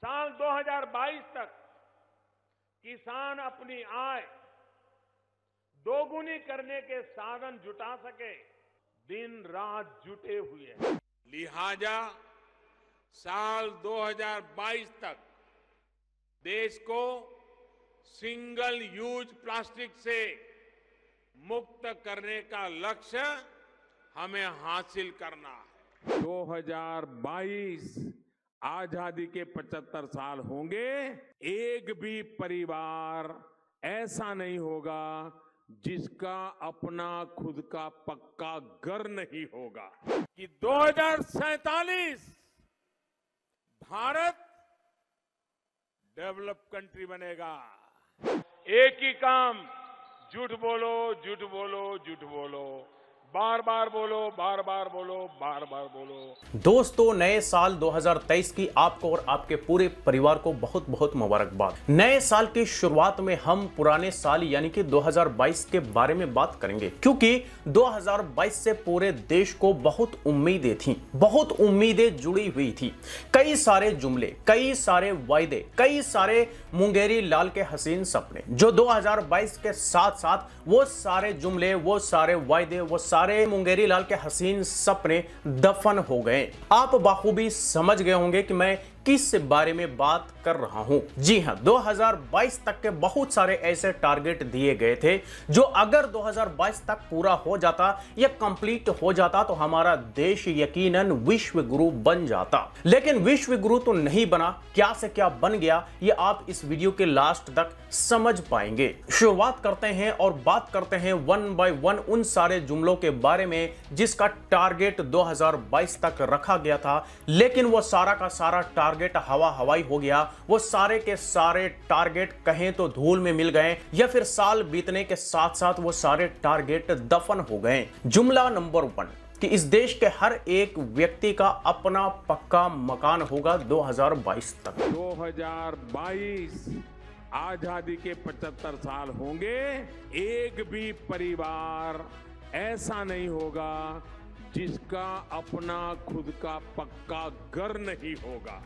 साल 2022 तक किसान अपनी आय दोगुनी करने के साधन जुटा सके, दिन रात जुटे हुए हैं। लिहाजा साल 2022 तक देश को सिंगल यूज प्लास्टिक से मुक्त करने का लक्ष्य हमें हासिल करना है। 2022 आजादी के 75 साल होंगे, एक भी परिवार ऐसा नहीं होगा जिसका अपना खुद का पक्का घर नहीं होगा। कि 2047 भारत डेवलप कंट्री बनेगा। एक ही काम, झूठ बोलो, झूठ बोलो, झूठ बोलो, बार बार बोलो, बार बार बोलो, बार बार बोलो। दोस्तों, नए साल 2023 की आपको और आपके पूरे परिवार को बहुत बहुत मुबारकबाद। नए साल की शुरुआत में हम पुराने साल यानी कि 2022 के बारे में बात करेंगे, क्योंकि 2022 से पूरे देश को बहुत उम्मीदें थीं, बहुत उम्मीदें जुड़ी हुई थी। कई सारे जुमले, कई सारे वायदे, कई सारे मुंगेरी लाल के हसीन सपने जो 2022 के साथ साथ वो सारे जुमले, वो सारे वायदे, वो सारे मुंगेरी लाल के हसीन सपने दफन हो गए। आप बाखूबी समझ गए होंगे कि मैं किस बारे में बात कर रहा हूं। जी हां, 2022 तक के बहुत सारे ऐसे टारगेट दिए गए थे जो अगर 2022 तक पूरा हो जाता या कंप्लीट हो जाता तो हमारा देश यकीनन विश्व गुरु बन जाता। लेकिन विश्व गुरु तो नहीं बना, क्या से क्या बन गया ये आप इस वीडियो के लास्ट तक समझ पाएंगे। शुरुआत करते हैं और बात करते हैं वन बाय वन उन सारे जुमलों के बारे में जिसका टारगेट 2022 तक रखा गया था, लेकिन वो सारा का सारा टारगेट हवा हवाई हो गया। वो सारे के सारे टारगेट कहें तो धूल में मिल गए या फिर साल बीतने के साथ साथ वो सारे टारगेट दफन हो गए। जुमला नंबर 1 कि इस देश के हर एक व्यक्ति का अपना पक्का मकान होगा 2022 तक। 2022 आजादी के 75 साल होंगे, एक भी परिवार ऐसा नहीं होगा जिसका अपना खुद का पक्का घर नहीं होगा।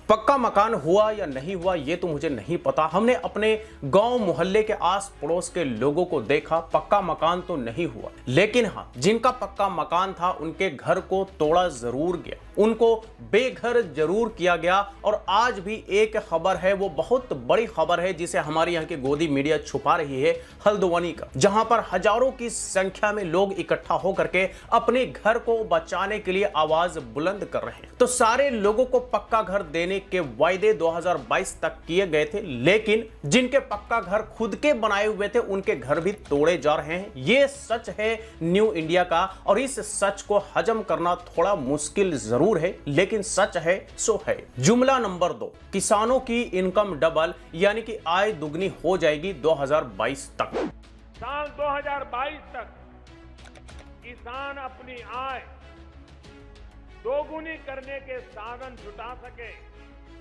पक्का मकान हुआ या नहीं हुआ ये तो मुझे नहीं पता। हमने अपने गांव मोहल्ले के आस पड़ोस के लोगों को देखा, पक्का मकान तो नहीं हुआ, लेकिन हाँ, जिनका पक्का मकान था उनके घर को तोड़ा जरूर गया, उनको बेघर जरूर किया गया। और आज भी एक खबर है, वो बहुत बड़ी खबर है जिसे हमारे यहाँ की गोदी मीडिया छुपा रही है, हल्द्वानी का, जहां पर हजारों की संख्या में लोग इकट्ठा होकर के अपने घर को बचाने के लिए आवाज बुलंद कर रहे हैं। तो सारे लोगों को पक्का घर देने के वायदे 2022 तक किए गए थे, लेकिन जिनके पक्का घर खुद के बनाए हुए थे उनके घर भी तोड़े जा रहे हैं। यह सच है न्यू इंडिया का, और इस सच को हजम करना थोड़ा मुश्किल जरूर है, लेकिन सच है सो है। जुमला नंबर 2, किसानों की इनकम डबल यानी कि आय दुगनी हो जाएगी 2022 तक। साल 2022 तक किसान अपनी आय दोगुनी करने के साधन जुटा सके,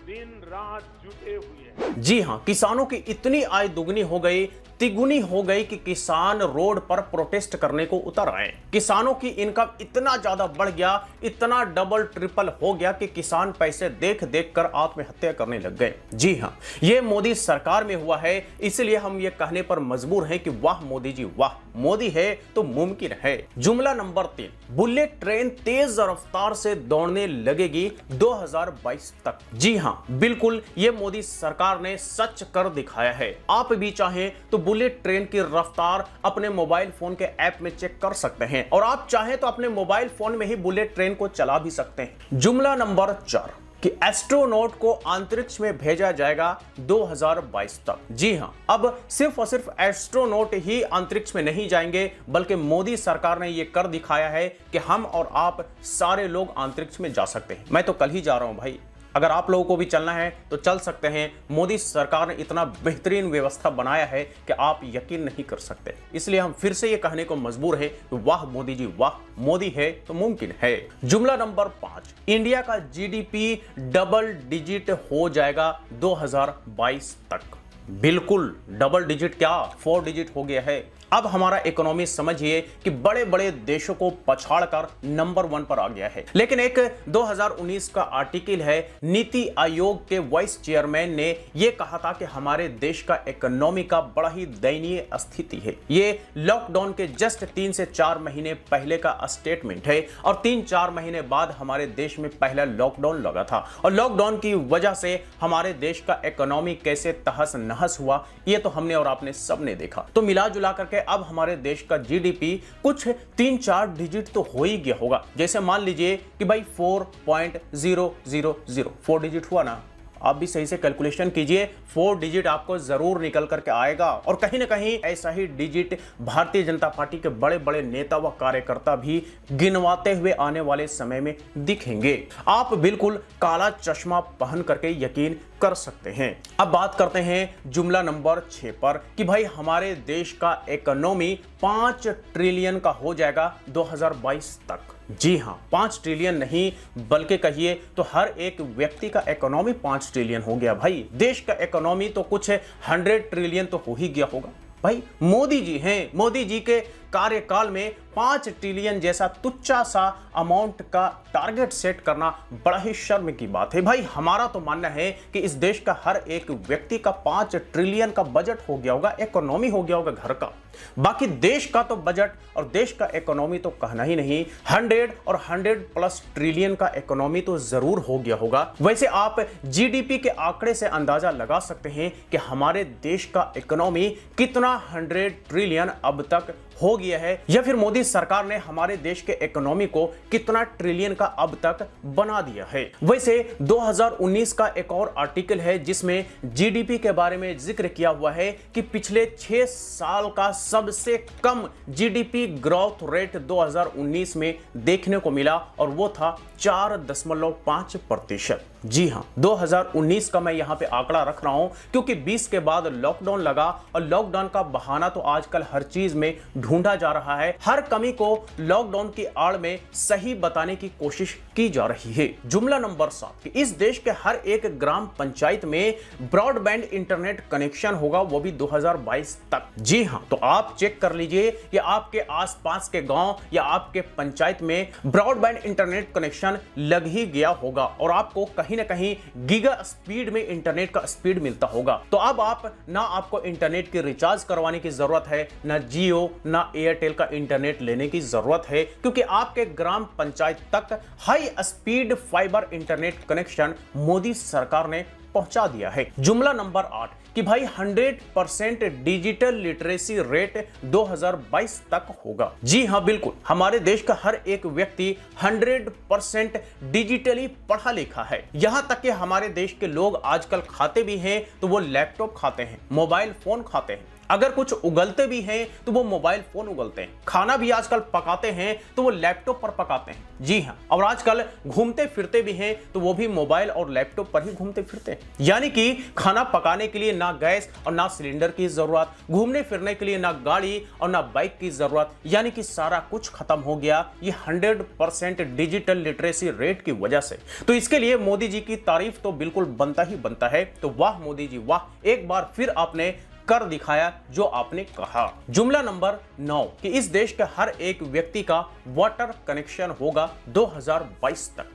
दिन रात जुटे हुए हैं। जी हां, किसानों की इतनी आय दुगनी हो गई, तिगुनी हो गई कि किसान रोड पर प्रोटेस्ट करने को उतर आए। किसानों की इनकम इतना ज्यादा बढ़ गया, इतना डबल ट्रिपल हो गया कि किसान पैसे देख देख कर आत्महत्या करने लग गए। जी हां, यह मोदी सरकार में हुआ है, इसलिए हम ये कहने पर मजबूर हैं कि वाह मोदी जी वाह, मोदी है तो मुमकिन है। जुमला नंबर 3, बुलेट ट्रेन तेज रफ्तार से दौड़ने लगेगी 2022 तक। जी हां, बिल्कुल, ये मोदी सरकार ने सच कर दिखाया है। आप भी चाहें तो बुलेट ट्रेन की रफ्तार अपने मोबाइल फोन के ऐप में चेक कर सकते हैं, और आप चाहें तो अपने मोबाइल फोन में ही बुलेट ट्रेन को चला भी सकते हैं। जुमला नंबर 4 कि एस्ट्रोनॉट को अंतरिक्ष में भेजा जाएगा 2022 तक। जी हां, अब सिर्फ और सिर्फ एस्ट्रोनॉट ही अंतरिक्ष में नहीं जाएंगे, बल्कि मोदी सरकार ने यह कर दिखाया है कि हम और आप सारे लोग अंतरिक्ष में जा सकते हैं। मैं तो कल ही जा रहा हूं भाई, अगर आप लोगों को भी चलना है तो चल सकते हैं। मोदी सरकार ने इतना बेहतरीन व्यवस्था बनाया है कि आप यकीन नहीं कर सकते। इसलिए हम फिर से ये कहने को मजबूर है कि वाह मोदी जी वाह, मोदी है तो मुमकिन है। जुमला नंबर 5, इंडिया का जीडीपी डबल डिजिट हो जाएगा 2022 तक। बिल्कुल डबल डिजिट क्या, 4 डिजिट हो गया है। अब हमारा इकोनॉमी समझिए कि बड़े बड़े देशों को पछाड़कर नंबर 1 पर आ गया है। लेकिन एक 2019 का आर्टिकल है, नीति आयोग के वाइस चेयरमैन ने यह कहा था कि हमारे देश का इकोनॉमी का बड़ा ही दयनीय स्थिति है। ये लॉकडाउन के जस्ट 3 से 4 महीने पहले का स्टेटमेंट है और 3-4 महीने बाद हमारे देश में पहला लॉकडाउन लगा था और लॉकडाउन की वजह से हमारे देश का इकोनॉमी कैसे तहस नहस हुआ ये तो हमने और आपने सबने देखा। तो मिला जुला करके अब हमारे देश का जीडीपी कुछ 3-4 डिजिट तो हो ही गया होगा। जैसे मान लीजिए कि भाई 4.000 4 डिजिट हुआ ना, आप भी सही से कैलकुलेशन कीजिए, 4 डिजिट आपको जरूर निकल करके आएगा। और कहीं ना कहीं ऐसा ही डिजिट भारतीय जनता पार्टी के बड़े बड़े नेता व कार्यकर्ता भी गिनवाते हुए आने वाले समय में दिखेंगे। आप बिल्कुल काला चश्मा पहन करके यकीन कर सकते हैं। अब बात करते हैं जुमला नंबर 6 पर कि भाई हमारे देश का इकोनॉमी 5 ट्रिलियन का हो जाएगा 2022 तक। जी हां, 5 ट्रिलियन नहीं बल्कि कहिए तो हर एक व्यक्ति का इकोनॉमी 5 ट्रिलियन हो गया। भाई देश का इकोनॉमी तो कुछ 100 ट्रिलियन तो हो ही गया होगा। भाई मोदी जी हैं, मोदी जी के कार्यकाल में 5 ट्रिलियन जैसा तुच्छा सा अमाउंट का टारगेट सेट करना बड़ा ही शर्म की बात है। भाई हमारा तो मानना है कि इस देश का हर एक व्यक्ति का 5 ट्रिलियन का बजट हो गया होगा, इकोनॉमी हो गया होगा घर का। बाकी देश का तो बजट और देश का इकोनॉमी तो कहना ही नहीं, 100 और 100+ ट्रिलियन का इकोनॉमी तो जरूर हो गया होगा। वैसे आप जीडीपी के आंकड़े से अंदाजा लगा सकते हैं कि हमारे देश का इकोनॉमी कितना 100 ट्रिलियन अब तक हो गया है, या फिर मोदी सरकार ने हमारे देश के इकोनॉमी को कितना ट्रिलियन का अब तक बना दिया है। वैसे 2019 का एक और आर्टिकल है जिसमें जीडीपी के बारे में जिक्र किया हुआ है कि पिछले 6 साल का सबसे कम जीडीपी ग्रोथ रेट 2019 में देखने को मिला और वो था 4.5%। जी हां, 2019 का मैं यहां पे आंकड़ा रख रहा हूं क्योंकि 20 के बाद लॉकडाउन लगा और लॉकडाउन का बहाना तो आजकल हर चीज में ढूंढा जा रहा है। हर कमी को लॉकडाउन की आड़ में सही बताने की कोशिश की जा रही है। जुमला नंबर 7 कि इस देश के हर एक ग्राम पंचायत में ब्रॉडबैंड इंटरनेट कनेक्शन होगा, वो भी 2022 तक। जी हां, तो आप चेक कर लीजिए कि आपके आसपास के गांव या आपके पंचायत में ब्रॉडबैंड इंटरनेट कनेक्शन लग ही गया होगा और आपको कहीं ना कहीं गीगा स्पीड में इंटरनेट का स्पीड मिलता होगा। तो अब आपको इंटरनेट की रिचार्ज करवाने की जरूरत है, ना जियो ना एयरटेल का इंटरनेट लेने की जरूरत है, क्योंकि आपके ग्राम पंचायत तक high speed fibre internet connection Modi सरकार ने पहुंचा दिया है। जुमला नंबर 8 कि भाई 100% डिजिटल लिटरेसी रेट 2022 तक होगा। जी हां, बिल्कुल हमारे देश का हर एक व्यक्ति 100% डिजिटली पढ़ा लिखा है। यहां तक कि हमारे देश के लोग आजकल खाते भी हैं तो वो लैपटॉप खाते हैं, मोबाइल फोन खाते हैं। अगर कुछ उगलते भी हैं तो वो मोबाइल फोन उगलते हैं। खाना भी आजकल पकाते हैं तो वो लैपटॉप पर पकाते हैं। जी हां, और आजकल घूमते फिरते भी हैं तो वो भी मोबाइल और लैपटॉप पर ही घूमते फिरते हैं। यानी कि खाना पकाने के लिए ना गैस और ना सिलेंडर की जरूरत, घूमने फिरने के लिए ना गाड़ी और ना बाइक की जरूरत, यानी कि सारा कुछ खत्म हो गया ये 100% डिजिटल लिटरेसी रेट की वजह से। तो इसके लिए मोदी जी की तारीफ तो बिल्कुल बनता ही बनता है। तो वाह मोदी जी वाह, एक बार फिर आपने कर दिखाया जो आपने कहा। जुमला नंबर 9 कि इस देश के हर एक व्यक्ति का वाटर कनेक्शन होगा 2022 तक।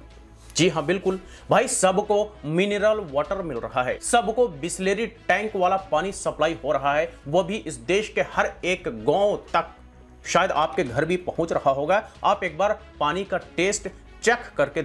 जी हां, बिल्कुल भाई, सबको मिनरल वाटर मिल रहा है, सबको बिस्लेरी टैंक वाला पानी सप्लाई हो रहा है, वो भी इस देश के हर एक गांव तक। शायद आपके घर भी पहुंच रहा होगा। आप एक बार पानी का टेस्ट चेक करके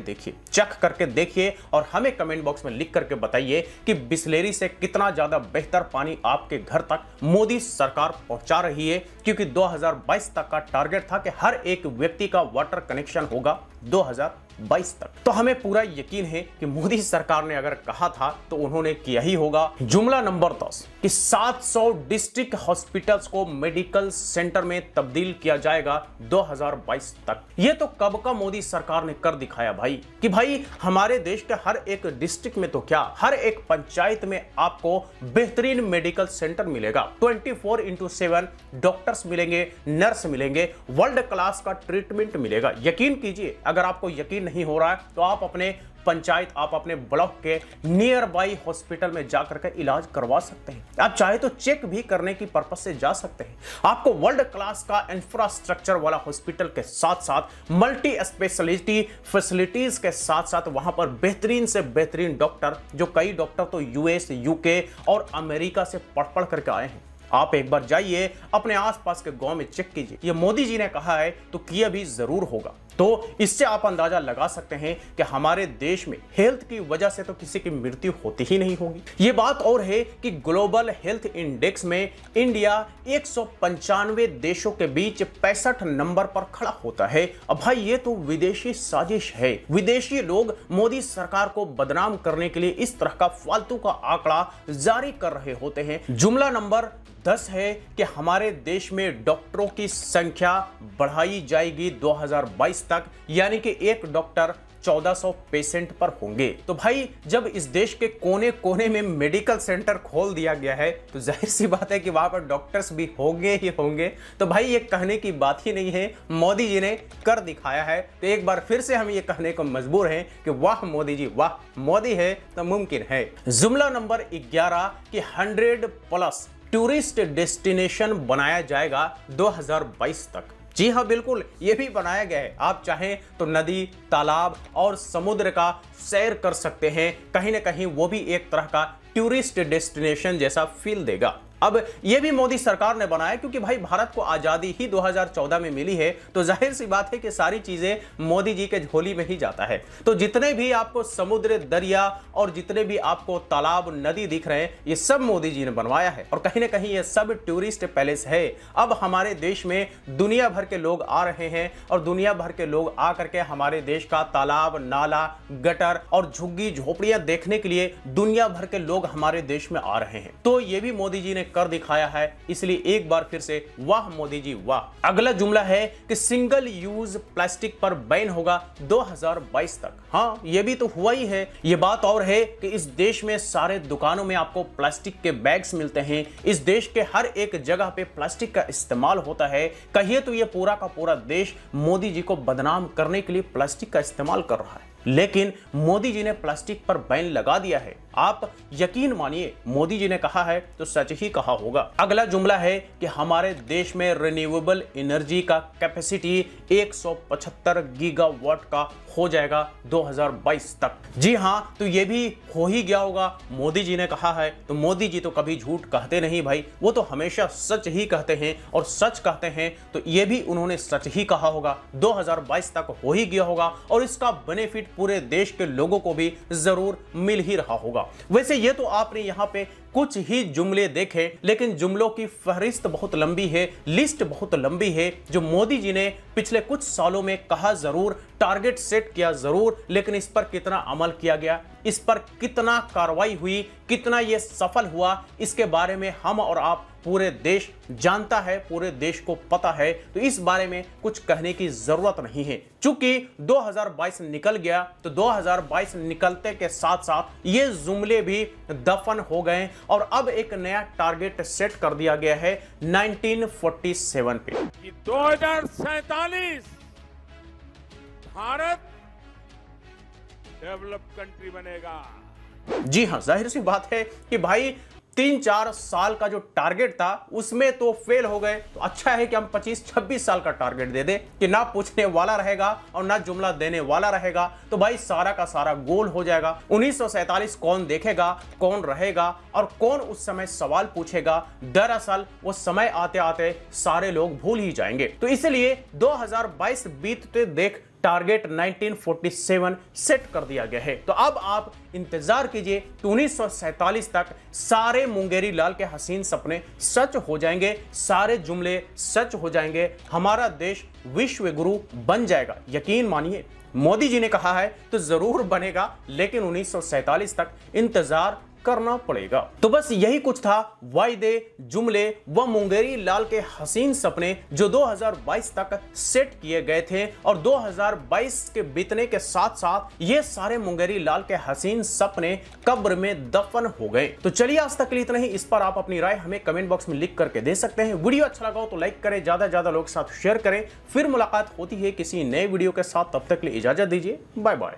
देखिए और हमें कमेंट बॉक्स में लिख करके बताइए कि बिस्लेरी से कितना ज्यादा बेहतर पानी आपके घर तक मोदी सरकार पहुंचा रही है, क्योंकि 2022 तक का टारगेट था कि हर एक व्यक्ति का वाटर कनेक्शन होगा 2022 तक। तो हमें पूरा यकीन है कि मोदी सरकार ने अगर कहा था तो उन्होंने किया ही होगा। जुमला नंबर 10 कि 700 डिस्ट्रिक्ट हॉस्पिटल्स को मेडिकल सेंटर में तब्दील किया जाएगा 2022 तक। यह तो कब का मोदी सरकार ने कर दिखाया भाई, कि भाई हमारे देश के हर एक डिस्ट्रिक्ट में तो क्या, हर एक पंचायत में आपको बेहतरीन मेडिकल सेंटर मिलेगा। 24/7 डॉक्टर्स मिलेंगे, नर्स मिलेंगे, वर्ल्ड क्लास का ट्रीटमेंट मिलेगा। यकीन कीजिए, अगर आपको यकीन नहीं हो रहा है तो आप अपने पंचायत, आप अपने ब्लॉक के नियर बाई हॉस्पिटल में जाकर के इलाज करवा सकते हैं। आप चाहे तो चेक भी करने की पर्पस से जा सकते हैं। आपको वर्ल्ड क्लास का इंफ्रास्ट्रक्चर वाला हॉस्पिटल के साथ साथ मल्टी स्पेशलिटी फैसिलिटीज के साथ साथ वहां पर बेहतरीन से बेहतरीन डॉक्टर, जो कई डॉक्टर तो यूएस, यूके और अमेरिका से पढ़ करके आए हैं। आप एक बार जाइए, अपने आसपास के गांव में चेक कीजिए। ये मोदी जी ने कहा है तो किया भी जरूर होगा। तो इससे आप अंदाजा लगा सकते हैं कि हमारे देश में हेल्थ की वजह से तो किसी की मृत्यु होती ही नहीं होगी। ये बात और है कि ग्लोबल हेल्थ इंडेक्स में इंडिया 195 देशों के बीच 65 नंबर पर खड़ा होता है। अब भाई ये तो विदेशी साजिश है। विदेशी लोग मोदी सरकार को बदनाम करने के लिए इस तरह का फालतू का आंकड़ा जारी कर रहे होते हैं। जुमला नंबर 10 है कि हमारे देश में डॉक्टरों की संख्या बढ़ाई जाएगी 2022 तक, यानी कि एक डॉक्टर 1400 पेशेंट पर होंगे। तो भाई जब इस देश के कोने कोने में मेडिकल सेंटर खोल दिया गया है तो जाहिर सी बात है कि वहां पर डॉक्टर्स भी होंगे ही होंगे। तो भाई ये कहने की बात ही नहीं है, मोदी जी ने कर दिखाया है। तो एक बार फिर से हम ये कहने को मजबूर हैं कि वाह मोदी जी वाह, मोदी है तो मुमकिन है। जुमला नंबर 11 कि 100+ टूरिस्ट डेस्टिनेशन बनाया जाएगा 2022 तक। जी हाँ, बिल्कुल ये भी बनाया गया है। आप चाहें तो नदी, तालाब और समुद्र का सैर कर सकते हैं। कहीं ना कहीं वो भी एक तरह का टूरिस्ट डेस्टिनेशन जैसा फील देगा। अब यह भी मोदी सरकार ने बनाया क्योंकि भाई भारत को आजादी ही 2014 में मिली है। तो जाहिर सी बात है कि सारी चीजें मोदी जी के झोली में ही जाता है। तो जितने भी आपको समुद्र, दरिया और जितने भी आपको तालाब, नदी दिख रहे हैं, ये सब मोदी जी ने बनवाया है और कहीं ना कहीं ये सब टूरिस्ट पैलेस है। अब हमारे देश में दुनिया भर के लोग आ रहे हैं और दुनिया भर के लोग आकर के हमारे देश का तालाब, नाला, गटर और झुग्गी झोपड़ियां देखने के लिए दुनिया भर के लोग हमारे देश में आ रहे हैं। तो ये भी मोदी जी ने कर दिखाया है, इसलिए एक बार फिर से वाह मोदी जी वाह। अगला जुमला है कि सिंगल यूज प्लास्टिक पर बैन होगा 2022 तक। हाँ, ये भी तो हुआ ही है। ये बात और है कि इस देश में सारे दुकानों में आपको प्लास्टिक के बैग्स मिलते हैं। इस देश के हर एक जगह पे प्लास्टिक का इस्तेमाल होता है। कहिए तो ये पूरा का पूरा देश मोदी जी को बदनाम करने के लिए प्लास्टिक का इस्तेमाल कर रहा है, लेकिन मोदी जी ने प्लास्टिक पर बैन लगा दिया है। आप यकीन मानिए, मोदी जी ने कहा है तो सच ही कहा होगा। अगला जुमला है कि हमारे देश में रिन्यूएबल एनर्जी का कैपेसिटी 175 गीगावाट का हो जाएगा 2022 तक। जी हां, तो ये भी हो ही गया होगा। मोदी जी ने कहा है तो मोदी जी तो कभी झूठ कहते नहीं भाई, वो तो हमेशा सच ही कहते हैं और सच कहते हैं तो ये भी उन्होंने सच ही कहा होगा। 2022 तक हो ही गया होगा और इसका बेनिफिट पूरे देश के लोगों को भी जरूर मिल ही रहा होगा। वैसे ये तो आपने यहाँ पे कुछ ही जुमले देखे, लेकिन जुमलों की फहरिस्त बहुत लंबी है, लिस्ट बहुत लंबी है जो मोदी जी ने पिछले कुछ सालों में कहा जरूर, टारगेट सेट किया जरूर, लेकिन इस पर कितना अमल किया गया, इस पर कितना कार्रवाई हुई, कितना ये सफल हुआ, इसके बारे में हम और आप पूरे देश जानता है, पूरे देश को पता है। तो इस बारे में कुछ कहने की जरूरत नहीं है। चूंकि 2022 निकल गया तो 2022 निकलते के साथ साथ ये जुमले भी दफन हो गए और अब एक नया टारगेट सेट कर दिया गया है 1947 पे। 2047 भारत डेवलप कंट्री बनेगा। जी हां, जाहिर सी बात है कि भाई 3-4 साल का जो टारगेट था उसमें तो फेल हो गए। तो अच्छा है कि हम 25-26 साल का टारगेट दे दें कि ना पूछने वाला रहेगा और ना जुमला देने वाला रहेगा। तो भाई सारा का सारा गोल हो जाएगा। 1947 कौन देखेगा, कौन रहेगा और कौन उस समय सवाल पूछेगा, दरअसल वो समय आते आते सारे लोग भूल ही जाएंगे। तो इसलिए 2022 बीतते देख टारगेट 1947 सेट कर दिया गया है। तो अब आप इंतजार कीजिए, 1947 तक सारे मुंगेरी लाल के हसीन सपने सच हो जाएंगे, सारे जुमले सच हो जाएंगे, हमारा देश विश्व गुरु बन जाएगा। यकीन मानिए, मोदी जी ने कहा है तो जरूर बनेगा, लेकिन 1947 तक इंतजार करना पड़ेगा। तो बस यही कुछ था वायदे, जुमले व मुंगेरी लाल के हसीन सपने जो 2022 तक सेट किए गए थे और 2022 के बीतने के साथ साथ ये सारे मुंगेरी लाल के हसीन सपने कब्र में दफन हो गए। तो चलिए आज तक के लिए इतना ही। इस पर आप अपनी राय हमें कमेंट बॉक्स में लिख करके दे सकते हैं। वीडियो अच्छा लगा हो तो लाइक करें, ज्यादा से ज्यादा लोग साथ शेयर करें। फिर मुलाकात होती है किसी नए वीडियो के साथ, तब तक के लिए इजाजत दीजिए। Bye bye.